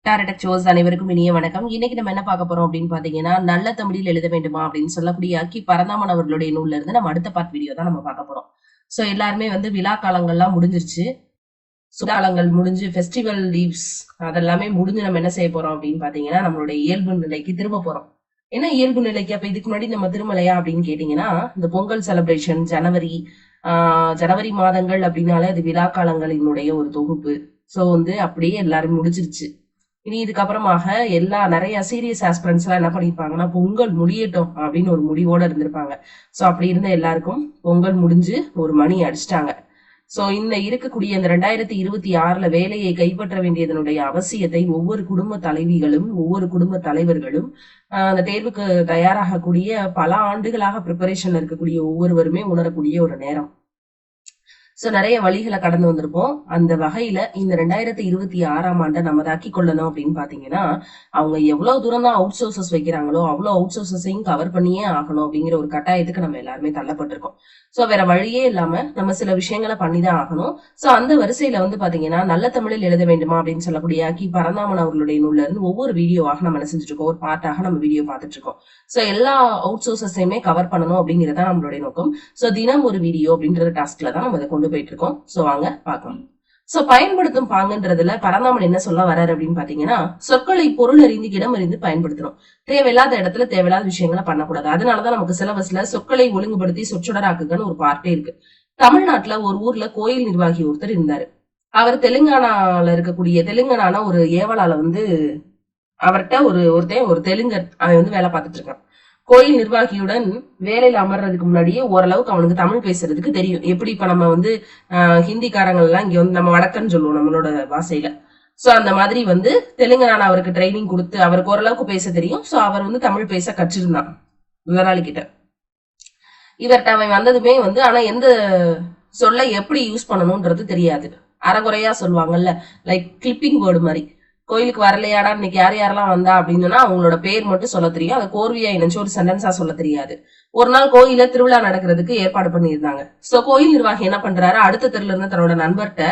டாரடக் sous அனைவருக்கும் இனிய வணக்கம். இன்னைக்கு நம்ம என்ன பார்க்க போறோம் அப்படின்னு பாத்தீங்கன்னா, நல்ல தமிழில் எழுத வேண்டுமா அப்படின்னு சொல்லக்கூடிய அக்கி பரந்தாமன் அவர்களுடைய நூல்ல இருந்து நம்ம அடுத்த பார்ட் வீடியோ தான் நம்ம பார்க்க போறோம். சோ எல்லாருமே விழா காலங்கள்லாம் முடிஞ்சிருச்சு. காலங்கள் முடிஞ்சு ஃபெஸ்டிவல் லீவ்ஸ் அதெல்லாமே முடிஞ்சு நம்ம என்ன செய்ய போறோம் அப்படின்னு பாத்தீங்கன்னா, நம்மளுடைய இயல்பு நிலைக்கு திரும்ப போறோம். என்ன இயல்பு நிலைக்கு? அப்ப இதுக்கு முன்னாடி நம்ம திருமலையா அப்படின்னு கேட்டீங்கன்னா, இந்த பொங்கல் செலிப்ரேஷன் ஜனவரி மாதங்கள் அப்படின்னாலே அது விழா காலங்களினுடைய ஒரு தொகுப்பு. சோ அப்படியே எல்லாரும் முடிஞ்சிருச்சு. இனி இதுக்கப்புறமாக நிறைய சீரியஸ் ஆஸ்பிரண்ட்ஸ் எல்லாம் என்ன பண்ணிருப்பாங்கன்னா, பொங்கல் முடியட்டும் அப்படின்னு ஒரு முடிவோட இருந்திருப்பாங்க. சோ அப்படி இருந்த எல்லாருக்கும் பொங்கல் முடிஞ்சு ஒரு மணி அடிச்சிட்டாங்க. சோ இருக்கக்கூடிய இந்த 2026 வேலையை கைப்பற்ற வேண்டியதனுடைய அவசியத்தை ஒவ்வொரு குடும்ப தலைவிகளும் ஒவ்வொரு குடும்ப தலைவர்களும் அந்த தேர்வுக்கு தயாராகக்கூடிய பல ஆண்டுகளாக ப்ரிப்பரேஷன்ல இருக்கக்கூடிய ஒவ்வொருவருமே உணரக்கூடிய ஒரு நேரம். சோ நிறைய வழிகளை கடந்து வந்திருப்போம். அந்த வகையில இந்த 2026 ஆண்டை நம்ம தாக்கி கொள்ளணும் அப்படின்னு பாத்தீங்கன்னா, அவங்க எவ்வளவு தூரம் தான் அவுட் சோர்சஸ் வைக்கிறாங்களோ அவ்வளவு அவுட் சோர்சஸையும் கவர் பண்ணியே ஆகணும் அப்படிங்கிற ஒரு கட்டாயத்துக்கு நம்ம எல்லாருமே தள்ளப்பட்டிருக்கோம். சோ வேற வழியே இல்லாம நம்ம சில விஷயங்களை பண்ணிதான் ஆகணும். சோ அந்த வரிசையில பாத்தீங்கன்னா, நல்ல தமிழில் எழுத வேண்டுமா அப்படின்னு சொல்லக்கூடிய அக்கி பரந்தாமன் அவர்களுடைய நூல்ல இருந்து ஒவ்வொரு வீடியோவாக நம்ம என்ன செஞ்சுட்டு இருக்கோம், ஒரு பார்ட்டாக நம்ம வீடியோ பார்த்துட்டு இருக்கோம். சோ எல்லா அவுட் சோர்சஸையுமே கவர் பண்ணணும் அப்படிங்கறத நம்மளுடைய நோக்கம். சோ தினம் ஒரு வீடியோ அப்படின்ற டாஸ்க்ல தான் நம்ம அதை கொண்டு போயிட்டு இருக்கோம். சோ வாங்க பார்க்கலாம். சோ பயன்படுத்தும் பாங்கன்றதுல பரந்தாமன் என்ன சொல்ல வர்றாரு அப்படின்னு பாத்தீங்கன்னா, சொற்களை பொருள் அறிந்து இடம் அறிந்து பயன்படுத்தணும். தேவையில்லாத இடத்துல தேவையில்லாத விஷயங்களை பண்ணக்கூடாது. அதனாலதான் நமக்கு சிலபஸ்ல சொற்களை ஒழுங்குபடுத்தி சொற்றொடராக்குன்னு ஒரு பார்ட்டே இருக்கு. தமிழ்நாட்டுல ஒரு ஊர்ல கோயில் நிர்வாகி ஒருத்தர் இருந்தாரு. அவர் தெலுங்கானால இருக்கக்கூடிய தெலுங்கானா ஒரு ஏவலால அவர்கிட்ட ஒரு தெலுங்கர் அவன் வேலை பார்த்துட்டு இருக்கான். கோயில் நிர்வாகியுடன் வேலையில அமர்றதுக்கு முன்னாடியே ஓரளவுக்கு அவனுக்கு தமிழ் பேசுறதுக்கு தெரியும். எப்படி இப்ப நம்ம ஹிந்திக்காரங்கள் எல்லாம் இங்க நம்ம வடக்கன்னு சொல்லுவோம் நம்மளோட பாஷையில. சோ அந்த மாதிரி தெலுங்கானா அவருக்கு ட்ரைனிங் கொடுத்து அவருக்கு ஓரளவுக்கு பேச தெரியும். சோ அவர் தமிழ் பேச கற்றிருந்தான் முதலாளி கிட்ட. இவர்கிட்ட அவன் வந்ததுமே ஆனா எந்த சொல்ல எப்படி யூஸ் பண்ணணும்ன்றது தெரியாது. அறகுறையா சொல்லுவாங்கல்ல, லைக் கிளிப்பிங் வேர்டு மாதிரி. கோயிலுக்கு வரலையாடா இன்னைக்கு யாரெல்லாம் வந்தா அப்படின்னு சொன்னா அவங்களோட பேர் மட்டும் சொல்ல தெரியும். அதை கோர்வையா இணைச்சு ஒரு சென்டென்ஸா சொல்ல தெரியாது. ஒரு நாள் கோயில திருவிழா நடக்கிறதுக்கு ஏற்பாடு பண்ணியிருந்தாங்க. சோ கோயில் நிர்வாகி என்ன பண்றாரு, அடுத்த தெருல இருந்து தன்னோட நண்பர்கிட்ட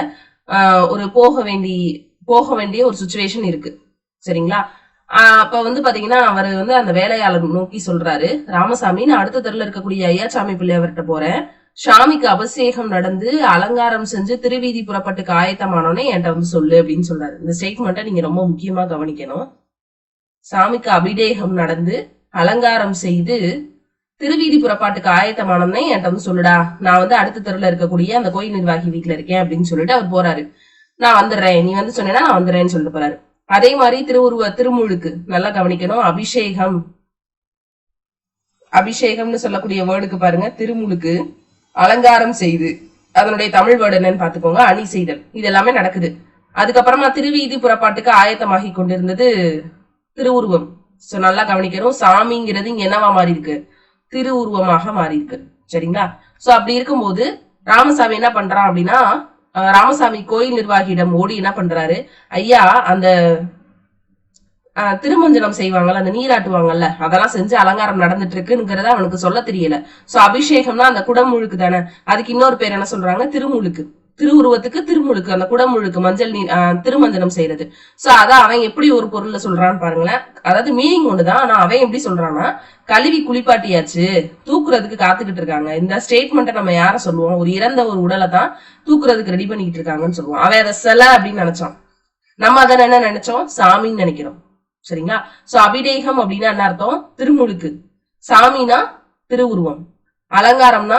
ஒரு போக வேண்டிய ஒரு சுச்சுவேஷன் இருக்கு. சரிங்களா? அப்ப பாத்தீங்கன்னா அவரு அந்த வேலையாளர் நோக்கி சொல்றாரு, ராமசாமி நான் அடுத்த தெருல இருக்கக்கூடிய ஐயாச்சாமி பிள்ளை அவர்கிட்ட போறேன். சாமிக்கு அபிஷேகம் நடந்து அலங்காரம் செஞ்சு திருவீதி புறப்பட்டுக்கு ஆயத்தமானோன்னே என்கிட்ட சொல்லு அப்படின்னு சொல்றாரு. இந்த ஸ்டேட்மெண்ட்டை நீங்க ரொம்ப முக்கியமா கவனிக்கணும். சாமிக்கு அபிஷேகம் நடந்து அலங்காரம் செய்து திருவீதி புறப்பாட்டுக்கு ஆயத்தமானோன்னே என்கிட்ட சொல்லுடா, நான் அடுத்த தெருல இருக்கக்கூடிய அந்த கோயில் நிர்வாகி வீட்டுல இருக்கேன் அப்படின்னு சொல்லிட்டு அவர் போறாரு. நான் வந்துடுறேன், நீ சொன்னேன்னா நான் வந்துடுறேன்னு சொல்லிட்டு போறாரு. அதே மாதிரி திருமுழுக்கு நல்லா கவனிக்கணும். அபிஷேகம்னு சொல்லக்கூடிய வேர்டுக்கு பாருங்க, திருமுழுக்கு, அலங்காரம் செய்து, அதனுடைய தமிழ் வேர்டு என்னன்னு பாத்துக்கோங்க, அணி செய்தல். இது எல்லாமே நடக்குது. அதுக்கப்புறமா திருவீதி புறப்பாட்டுக்கு ஆயத்தமாகி கொண்டிருந்தது திருவுருவம். சோ நல்லா கவனிக்கணும். சாமிங்கிறது இங்க என்னவா மாறி இருக்கு, திருவுருவமாக மாறி இருக்கு. சரிங்களா? சோ அப்படி இருக்கும்போது ராமசாமி என்ன பண்றான் அப்படின்னா, ராமசாமி கோயில் நிர்வாகியிடம் ஓடி என்ன பண்றாரு, ஐயா அந்த திருமஞ்சனம் செய்வாங்கல்ல, அந்த நீராட்டுவாங்கல்ல, அதெல்லாம் செஞ்சு அலங்காரம் நடந்துட்டு இருக்குங்கிறத அவனுக்கு சொல்ல தெரியல. சோ அபிஷேகம்னா அந்த குடமுழுக்கு தானே, அதுக்கு இன்னொரு பேர் என்ன சொல்றாங்க, திருமுழுக்கு. திருவுருவத்துக்கு திருமுழுக்கு, அந்த குடமுழுக்கு, மஞ்சள் நீர் திருமஞ்சனம் செய்யறது. சோ அதான் அவன் எப்படி ஒரு பொருள்ல சொல்றான்னு பாருங்களேன். அதாவது மீனிங் ஒண்ணுதான், ஆனா அவன் எப்படி சொல்றான்னா, கழுவி குளிப்பாட்டியாச்சு, தூக்குறதுக்கு காத்துக்கிட்டு இருக்காங்க. இந்த ஸ்டேட்மெண்ட்டை நம்ம யார சொல்லுவோம், ஒரு இறந்த ஒரு உடலை தான் தூக்குறதுக்கு ரெடி பண்ணிக்கிட்டு இருக்காங்கன்னு சொல்லுவோம். அவன் அதை சிலை அப்படின்னு நினைச்சான். நம்ம அதை என்ன நினைச்சோம், சாமின்னு நினைக்கிறோம். சரிங்களா? சோ அபிஷேகம் அப்படின்னா என்ன அர்த்தம், திருமுழுக்கு. சாமினா திருவுருவம், அலங்காரம்னா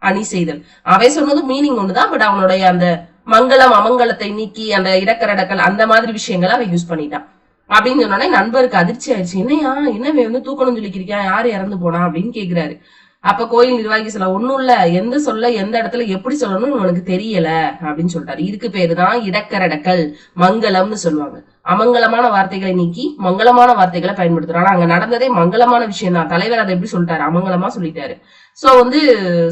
அணி செய்தல். அவன் சொன்னது மீனிங் ஒண்ணுதான், பட் அவனுடைய அந்த மங்களம் அமங்கலத்தை நீக்கி அந்த இடக்கரடக்கல் அந்த மாதிரி விஷயங்களை அவன் யூஸ் பண்ணிட்டான். அப்படின்னு சொன்னோடனே நண்பருக்கு அதிர்ச்சி ஆயிடுச்சு. என்னையா என்ன தூக்கணும் சொல்லிக்கிறியா, யாரு இறந்து போனா அப்படின்னு கேக்குறாரு. அப்ப கோயில் நிர்வாகி சொல்ல, ஒண்ணும் இல்ல, எந்த சொல்ல எந்த இடத்துல எப்படி சொல்லணும்னு உனக்கு தெரியல அப்படின்னு சொல்லிட்டாரு. இதுக்கு பேருதான் இடக்கரடக்கல், மங்களம்னு சொல்லுவாங்க. அமங்கலமான வார்த்தைகளை நீக்கி மங்களமான வார்த்தைகளை பயன்படுத்துறாங்க. அங்க நடந்ததே மங்களமான விஷயம் தான். தலைவர் அதை எப்படி சொல்லிட்டாரு, அமங்கலமா சொல்லிட்டாரு. சோ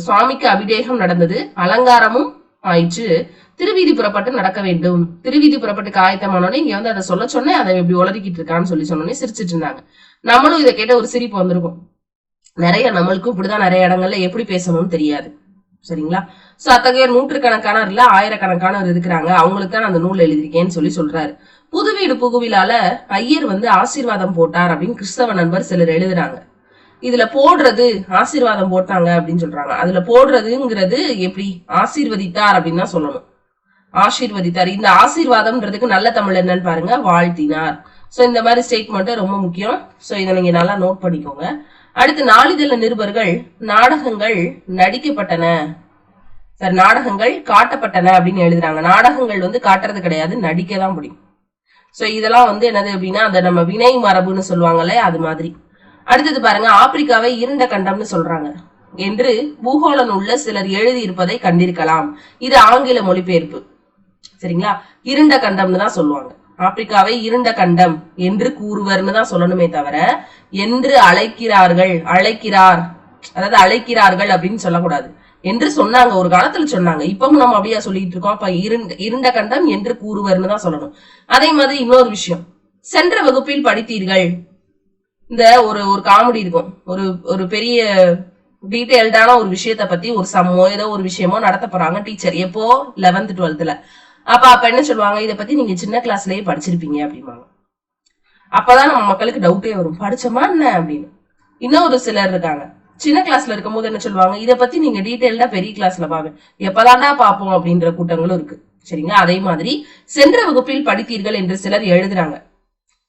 சுவாமிக்கு அபிஷேகம் நடந்தது, அலங்காரமும் ஆயிடுச்சு, திருவீதி புறப்பட்டு நடக்க வேண்டும். திருவீதி புறப்பட்டுக்கு ஆயத்தமானோடனே இங்க அதை சொல்ல சொன்னேன், அதை எப்படி உளறிக்கிட்டு இருக்கான்னு சொன்னோடனே சிரிச்சிட்டு இருந்தாங்க. நம்மளும் இதை கேட்ட ஒரு சிரிப்பு வந்திருக்கும். நம்மளுக்கும் இப்படிதான் நிறைய இடங்கள்ல எப்படி பேசணும்னு தெரியாது. சரிங்களா? சோ அத்தகைய நூற்றுக்கணக்கானவர் இல்ல ஆயிரக்கணக்கானவர் இருக்கிறாங்க, அவங்களுக்கு தான் அந்த நூல் எழுதியிருக்கேன்னு சொல்றாரு. புதுவீடு புகுவிழால ஐயர் ஆசீர்வாதம் போட்டார் அப்படின்னு கிறிஸ்தவ நண்பர் சிலர் எழுதுறாங்க. இதுல போடுறது ஆசீர்வாதம் போட்டாங்க அப்படின்னு சொல்றாங்க. அதுல போடுறதுங்கிறது எப்படி ஆசீர்வதித்தார் அப்படின்னு தான் சொல்லணும். ஆசீர்வதித்தார். இந்த ஆசீர்வாதம்ன்றதுக்கு நல்ல தமிழ் என்னன்னு பாருங்க, வாழ்த்தினார். சோ இந்த மாதிரி ஸ்டேட்மெண்ட் ரொம்ப முக்கியம். சோ இதை நீங்க நல்லா நோட் பண்ணிக்கோங்க. அடுத்து நாளிதழ நிருபர்கள் நாடகங்கள் நடிக்கப்பட்டன, சார் நாடகங்கள் காட்டப்பட்டன அப்படின்னு எழுதுறாங்க. நாடகங்கள் காட்டுறது கிடையாது, நடிக்கதான் முடியும். சோ இதெல்லாம் என்னது அப்படின்னா அந்த நம்ம வினை மரபுன்னு சொல்லுவாங்கல்ல, அது மாதிரி. அடுத்தது பாருங்க, ஆப்பிரிக்காவை இருண்ட கண்டம்னு சொல்றாங்க என்று பூகோள நூல்ல சிலர் எழுதி இருப்பதை கண்டிருக்கலாம். இது ஆங்கில மொழிபெயர்ப்பு. சரிங்களா, இருண்ட கண்டம்னு தான் சொல்லுவாங்க. ஆப்பிரிக்காவை இருண்ட கண்டம் என்று கூறுவர்னு தான் சொல்லணுமே தவிர என்று அழைக்கிறார் அதாவது அழைக்கிறார்கள் அப்படின்னு சொல்லக்கூடாது. என்று சொன்னாங்க, ஒரு காலத்துல சொன்னாங்க. இப்பவும் நம்ம அப்படியா சொல்லிட்டு இருக்கோம். அப்ப இருண்ட கண்டம் என்று கூறுவர்னு தான் சொல்லணும். அதே மாதிரி இன்னொரு விஷயம், சென்ற வகுப்பில் படித்தீர்கள். இந்த ஒரு காமெடி இருக்கும். ஒரு பெரிய டீடைல்டான ஒரு விஷயத்த பத்தி ஒரு சம்மோ ஏதோ ஒரு விஷயமோ நடத்த போறாங்க டீச்சர். எப்போ 11th 12th. அப்ப என்ன சொல்லுவாங்க, இதை பத்தி நீங்க சின்ன கிளாஸ்லயே படிச்சிருப்பீங்க அப்படிம்பாங்க. அப்பதான் நம்ம மக்களுக்கு டவுட்டே வரும், படிச்சோமா என்ன அப்படின்னு. இன்னொரு சிலர் இருக்காங்க, சின்ன கிளாஸ்ல இருக்கும் போது என்ன சொல்லுவாங்க, இதை பத்தி நீங்க டீடைல்டா பெரிய கிளாஸ்ல பாப்பேன், எப்பதான்டா பாப்போம் அப்படின்ற கூட்டங்களும் இருக்கு. சரிங்களா, அதே மாதிரி சென்ற வகுப்பில் படித்தீர்கள் என்று சிலர் எழுதுறாங்க.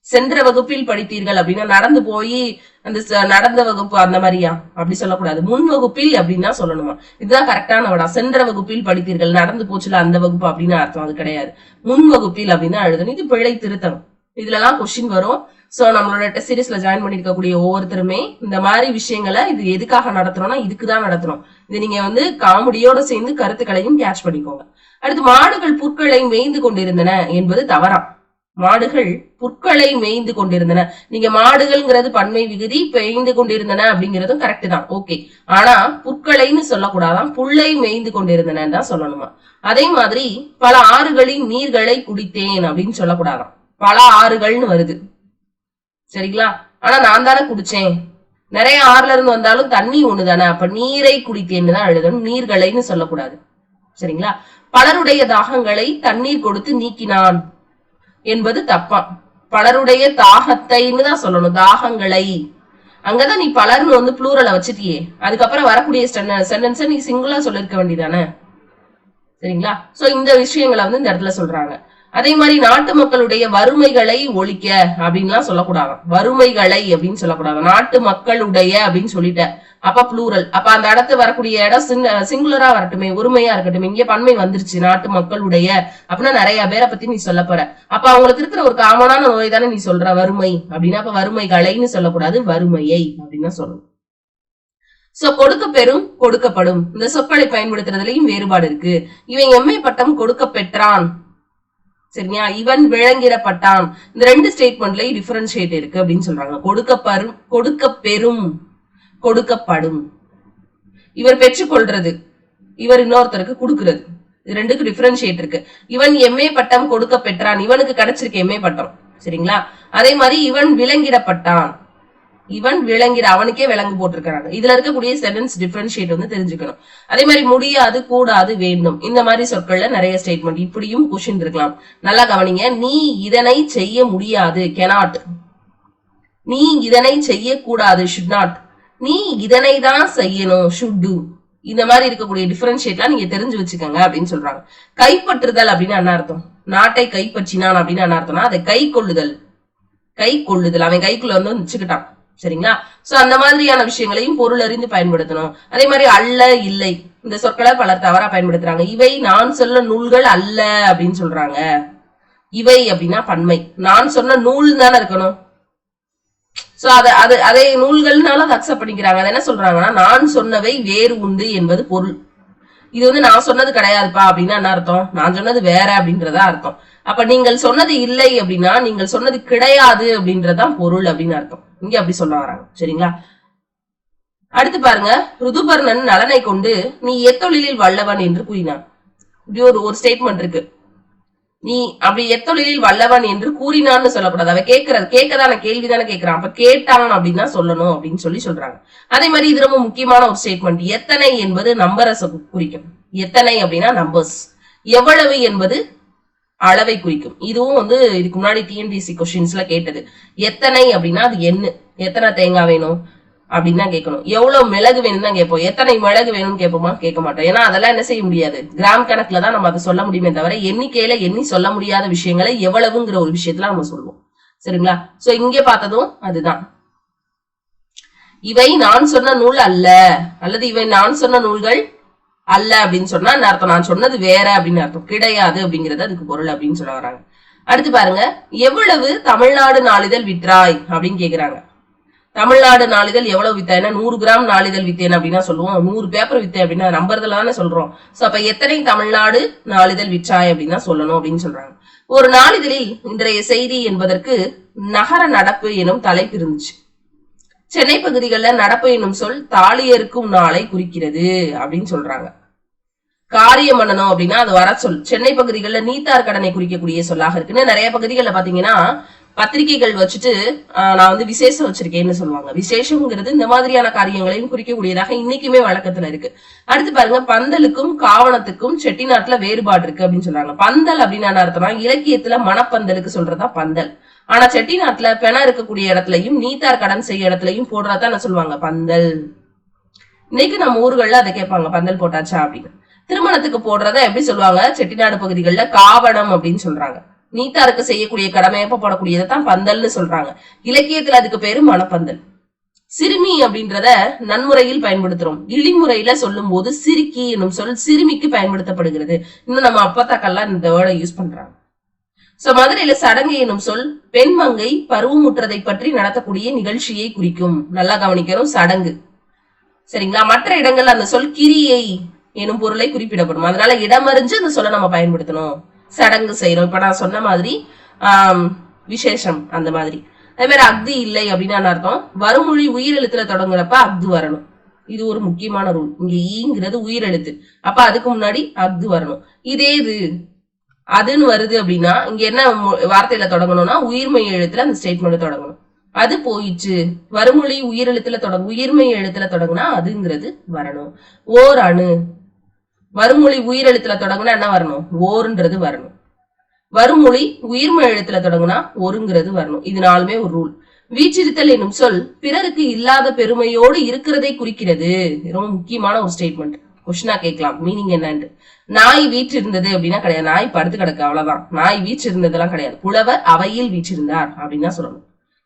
சென்ற வகுப்பில் படித்தீர்கள் அப்படின்னா நடந்து போய் அந்த நடந்த வகுப்பு அந்த மாதிரியா அப்படி சொல்லக்கூடாது, முன் வகுப்பில் அப்படின்னு தான் சொல்லணுமா. இதுதான் கரெக்டான விடா. சென்ற வகுப்பில் படித்தீர்கள், நடந்து போச்சுல அந்த வகுப்பு அப்படின்னு அர்த்தம், அது கிடையாது. முன் வகுப்பில் அப்படின்னு எழுதணும். இது பிழை திருத்தம். இதுல எல்லாம் கொஸ்டின் வரும். சோ நம்மளோட டெஸ்ட் சீரிஸ்ல ஜாயின் பண்ணிருக்கக்கூடிய ஒவ்வொருத்தருமே இந்த மாதிரி விஷயங்களை இது எதுக்காக நடத்துறோம்னா இதுக்குதான் நடத்துறோம். இது நீங்க காமெடியோட சேர்ந்து கருத்துக்களையும் கேட்ச் பண்ணிக்கோங்க. அடுத்து, மாடுகள் புற்களை மேய்ந்து கொண்டிருந்தன என்பது தவறாம். மாடுகள் புற்களை மேய்ந்து கொண்டிருந்தன. நீங்க மாடுகள்ங்கிறது பன்மை விகுதி, பெய்ந்து கொண்டிருந்தன அப்படிங்கறதும் கரெக்ட் தான், ஓகே. ஆனா புற்களைன்னு சொல்லக்கூடாதான், புல்லை மேய்ந்து கொண்டிருந்தன தான் சொல்லணுமா. அதே மாதிரி பல ஆறுகளின் நீர்களை குடித்தேன் அப்படின்னு சொல்லக்கூடாதான், பல ஆறுகள்னு வருது. சரிங்களா, ஆனா நான் தானே குடிச்சேன். நிறைய ஆறுல இருந்து வந்தாலும் தண்ணி ஒண்ணுதானே, அப்ப நீரை குடித்தேன்னு தான் எழுதணும், நீர்களைன்னு சொல்லக்கூடாது. சரிங்களா, பலருடைய தாகங்களை தண்ணீர் கொடுத்து நீக்கினான் என்பது தப்பா. பலருடைய தாகத்தைன்னு தான் சொல்லணும், தாகங்களை. அங்கதான் நீ பலர்னு ப்ளூரலை வச்சுட்டியே, அதுக்கப்புறம் வரக்கூடிய சென்டென்ஸை நீ சிங்குலா சொல்லிருக்க வேண்டியதானே. சரிங்களா, சோ இந்த விஷயங்களை இந்த இடத்துல சொல்றாங்க. அதே மாதிரி நாட்டு மக்களுடைய வறுமைகளை ஒழிக்க அப்படின்லாம் சொல்லக்கூடாது. வறுமைகளை அப்படின்னு சொல்லக்கூடாது, நாட்டு மக்களுடைய அப்படின்னு சொல்லிட்ட. அப்ப ப்ளூரல், அப்ப அந்த இடத்து வரக்கூடிய இடம் சிங்குலரா வரட்டுமே, ஒருமையா இருக்கட்டும். இங்கே பன்மை வந்துருச்சு, நாட்டு மக்களுடைய அப்படின்னா நிறைய பேரை பத்தி நீ சொல்ல போற. அப்ப அவங்களுக்கு இருக்கிற ஒரு காமனான நோய் தானே நீ சொல்ற வறுமை அப்படின்னா, அப்ப வறுமைகளைன்னு சொல்லக்கூடாது, வறுமையை அப்படின்னு சொல்லணும். சோ கொடுக்க பெறும் கொடுக்கப்படும் இந்த சொற்களை பயன்படுத்துறதுலயும் வேறுபாடு இருக்கு. இவன் எம்ஏ பட்டம் கொடுக்க பெற்றான், சரியா, இவன் விளங்கிடப்பட்டான். இந்த ரெண்டு ஸ்டேட்மெண்ட்லயும் டிஃபரன்ஷியேட் இருக்கு அப்படின்னு சொல்றாங்க. கொடுக்க பெறும் கொடுக்கப்படும். இவர் பெற்றுக்கொள்றது, இவர் இன்னொருத்தருக்கு கொடுக்கிறது. இது ரெண்டுக்கு டிஃபரன்ஷியேட் இருக்கு. இவன் எம்ஏ பட்டம் கொடுக்க பெற்றான், இவனுக்கு கிடைச்சிருக்கு எம்ஏ பட்டம். சரிங்களா, அதே மாதிரி இவன் விளங்கிடப்பட்டான், இவன் விளங்கிட, அவனுக்கே விலங்கு போட்டிருக்கிறாங்க. இதுல இருக்கக்கூடிய சென்டென்ஸ் டிஃபரன்ஷியேட் தெரிஞ்சுக்கணும். அதே மாதிரி முடியாது, கூடாது, வேண்டும், இந்த மாதிரி சொற்கள்ல நிறைய ஸ்டேட்மெண்ட் இப்படியும் கொஸ்டின் இருக்கலாம். நல்லா கவனிங்க. நீ இதனை செய்ய முடியாது, cannot. நீ இதனை செய்யக்கூடாது, should not. நீ இதனை தான் செய்யணும், should do. இந்த மாதிரி இருக்கக்கூடிய டிஃபரன்ஷியேட்லாம் நீங்க தெரிஞ்சு வச்சுக்கோங்க அப்படின்னு சொல்றாங்க. கைப்பற்றுதல் அப்படின்னு என்ன அர்த்தம், நாட்டை கைப்பற்றினான் அப்படின்னு என்ன அர்த்தம்னா அதை கை கொள்ளுதல். கை கொள்ளுதல், அவன் கைக்குள்ள வச்சுக்கிட்டான். சரிங்களா, சோ அந்த மாதிரியான விஷயங்களையும் பொருள் அறிந்து பயன்படுத்தணும். அதே மாதிரி அல்ல, இல்லை, இந்த சொற்களை பலர் தவறா பயன்படுத்துறாங்க. இவை நான் சொல்ல நூல்கள் அல்ல அப்படின்னு சொல்றாங்க. இவை அப்படின்னா பன்மை, நான் சொன்ன நூல் தானே இருக்கணும். சோ அதை நூல்கள்னால அதை அக்செப்ட் பண்ணிக்கிறாங்க. அதை என்ன சொல்றாங்கன்னா, நான் சொன்னவை வேறு உண்டு என்பது பொருள். இது நான் சொன்னது கிடையாதுப்பா அப்படின்னா என்ன அர்த்தம், நான் சொன்னது வேற அப்படின்றதா அர்த்தம். அப்ப நீங்கள் சொன்னது இல்லை அப்படின்னா நீங்கள் சொன்னது கிடையாது அப்படின்றதான் பொருள் அப்படின்னு அர்த்தம். இங்க அப்படி சொல்ல வராங்க. சரிங்களா, அடுத்து பாருங்க. ருதுபர்ணன் நலனை கொண்டு நீ எத்தொழிலில் வல்லவன் என்று கூறினான். இப்படி ஒரு ஸ்டேட்மெண்ட் இருக்கு. நீ அப்படி எத்தொழிலில் வல்லவன் என்று கூறினான்னு சொல்லக்கூடாது. அவ கேட்கதான, கேள்விதானே கேட்கிறான். அப்ப கேட்டான் அப்படின்னா சொல்லணும் அப்படின்னு சொல்றாங்க. அதே மாதிரி இது ரொம்ப முக்கியமான ஒரு ஸ்டேட்மெண்ட். எத்தனை என்பது நம்பரை குறிக்கும். எத்தனை அப்படின்னா நம்பர்ஸ். எவ்வளவு என்பது அளவை குறிக்கும். இதுவும் வந்து இதுக்கு முன்னாடி டிஎன்பிஎஸ்சி கொஸ்டின்ஸ்ல கேட்டது. எத்தனை அப்படின்னா அது என்ன, எத்தனை தேங்காய் வேணும் அப்படின்னு தான் கேட்கணும். எவ்வளவு மிளகு வேணும் தான் கேட்போம். எத்தனை மிளகு வேணும்னு கேட்போமா? கேட்க மாட்டோம். ஏன்னா அதெல்லாம் என்ன செய்ய முடியாது, கிராம் கணக்குல தான் நம்ம அதை சொல்ல முடியுமே தவிர எண்ணிக்கையில எண்ணி சொல்ல முடியாத விஷயங்களை எவ்வளவுங்கிற ஒரு விஷயத்துல நம்ம சொல்லுவோம். சரிங்களா? சோ இங்க பார்த்ததும் அதுதான். இவை நான் சொன்ன நூல் அல்ல, அல்லது இவை நான் சொன்ன நூல்கள் அல்ல அப்படின்னு சொன்னா அர்த்தம் நான் சொன்னது வேற அப்படின்னு அர்த்தம், கிடையாது அப்படிங்கறது அதுக்கு பொருள் அப்படின்னு சொல்ல வராங்க. அடுத்து பாருங்க, எவ்வளவு தமிழ்நாடு நாளிதழ் விற்றாய் அப்படின்னு கேக்குறாங்க. தமிழ்நாடு நாளிதழ் எவ்வளவு வித்தேன்னா 100 கிராம் நாளிதழ் வித்தேன் அப்படின்னா சொல்லுவோம். 100 பேப்பர் வித்தேன் அப்படின்னா நம்பர்தலான்னு சொல்றோம். சோ அப்ப எத்தனை தமிழ்நாடு நாளிதழ் விற்றாய் அப்படின்னு சொல்லணும் அப்படின்னு சொல்றாங்க. ஒரு நாளிதழில் இன்றைய செய்தி என்பதற்கு நகர நடப்பு எனும் தலைப்பு இருந்துச்சு. சென்னை பகுதிகளில் நடப்பு என்னும் சொல் தாலியருக்கும் நாளை குறிக்கிறது அப்படின்னு சொல்றாங்க. காரியம் பண்ணணும் அப்படின்னா அது வர சொல். சென்னை பகுதிகளில் நீத்தார் கடனை குறிக்கக்கூடிய சொல்லாக இருக்குன்னு நிறைய பகுதிகளில் பாத்தீங்கன்னா பத்திரிகைகள் வச்சுட்டு நான் வந்து விசேஷம் வச்சிருக்கேன்னு சொல்லுவாங்க. விசேஷம்ங்கிறது இந்த மாதிரியான காரியங்களையும் குறிக்கக்கூடியதாக இன்னைக்குமே வழக்கத்துல இருக்கு. அடுத்து பாருங்க, பந்தலுக்கும் காவணத்துக்கும் செட்டிநாட்டுல வேறுபாடு இருக்கு அப்படின்னு சொல்றாங்க. பந்தல் அப்படின்னு அர்த்தம்னா இலக்கியத்துல மணப்பந்தலுக்கு சொல்றதா பந்தல். ஆனா செட்டிநாட்டுல பெண இருக்கக்கூடிய இடத்துலயும் நீத்தார் கடன் செய்ய இடத்துலயும் போடுறதா என்ன சொல்லுவாங்க, பந்தல். இன்னைக்கு நம்ம ஊர்கள்ல அதை கேட்பாங்க, பந்தல் போட்டாச்சா அப்படின்னு. திருமணத்துக்கு போடுறத எப்படி சொல்லுவாங்க, செட்டிநாடு பகுதிகளில் காவணம் அப்படின்னு சொல்றாங்க. நீத்தாருக்கு செய்யக்கூடிய கடமையப்ப போடக்கூடியதை தான் பந்தல்னு சொல்றாங்க. இலக்கியத்துல அதுக்கு பேரு மணப்பந்தல். சிறுமி அப்படின்றத நன்முறையில் பயன்படுத்துறோம். இழிமுறையில சொல்லும் போது சிறுக்கி என்னும் சொல் சிறுமிக்கு பயன்படுத்தப்படுகிறது. இன்னும் நம்ம அப்பத்தாக்கெல்லாம் இந்த வேர்டை யூஸ் பண்றாங்க. சோ மதுரையில சடங்கு எனும் சொல் பெண்மங்கை பருவமுற்றதை பற்றி நடத்தக்கூடிய நிகழ்ச்சியை குறிக்கும். நல்லா கவனிக்கணும், சடங்கு. சரிங்களா? மற்ற இடங்கள்ல அந்த சொல் கிரியை எனும் பொருளை குறிப்பிடப்படும். அதனால இடமறிஞ்சு அந்த சொல்ல நம்ம பயன்படுத்தணும். சடங்கு செய்யறோம், இப்ப நான் சொன்ன மாதிரி விசேஷம் அந்த மாதிரி. அதே மாதிரி அக்தி இல்லை அப்படின்னு அர்த்தம். வருமொழி உயிரெழுத்துல தொடங்குறப்ப அக்து வரணும். இது ஒரு முக்கியமான ரூல். இங்க ஈங்கிறது உயிரெழுத்து, அப்ப அதுக்கு முன்னாடி அக்து வரணும். இதே இது அதுன்னு வருது அப்படின்னா இங்க என்ன வார்த்தையில தொடங்கணும்னா உயிர்மை எழுத்துல அந்த ஸ்டேட்மெண்ட் தொடங்கணும். அது போயிடுச்சு. வருமொழி உயிரெழுத்துல உயிர்மை எழுத்துல தொடங்குனா அதுங்கிறது வரணும். ஓர் அணு, வருமொழி உயிரெழுத்துல தொடங்குனா என்ன வரணும், ஓர்ன்றது வரணும். வருமொழி உயிர்மை எழுத்துல தொடங்குனா ஒருங்கிறது வரணும். இது நாலுமே ஒரு ரூல். வீச்சிருத்தல் என்னும் சொல் பிறருக்கு இல்லாத பெருமையோடு இருக்கிறதை குறிக்கிறது. ரொம்ப முக்கியமான ஒரு ஸ்டேட்மெண்ட். கொஸ்டினா கேட்கலாம், மீனிங் என்னன்னு. நாய் வீற்றிருந்தது அப்படின்னா கிடையாது, நாய் படுத்து கிடக்கு அவ்வளவுதான். நாய் வீற்றிருந்ததெல்லாம் கிடையாது. புலவர் அவையில் வீற்றிருந்தார் அப்படின்னு தான் சொல்லணும்.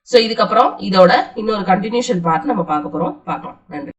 சோ இதுக்கப்புறம் இதோட இன்னொரு கண்டினியூஷன் பார்ட் நம்ம பார்க்க போறோம். பார்க்கலாம். நன்றி.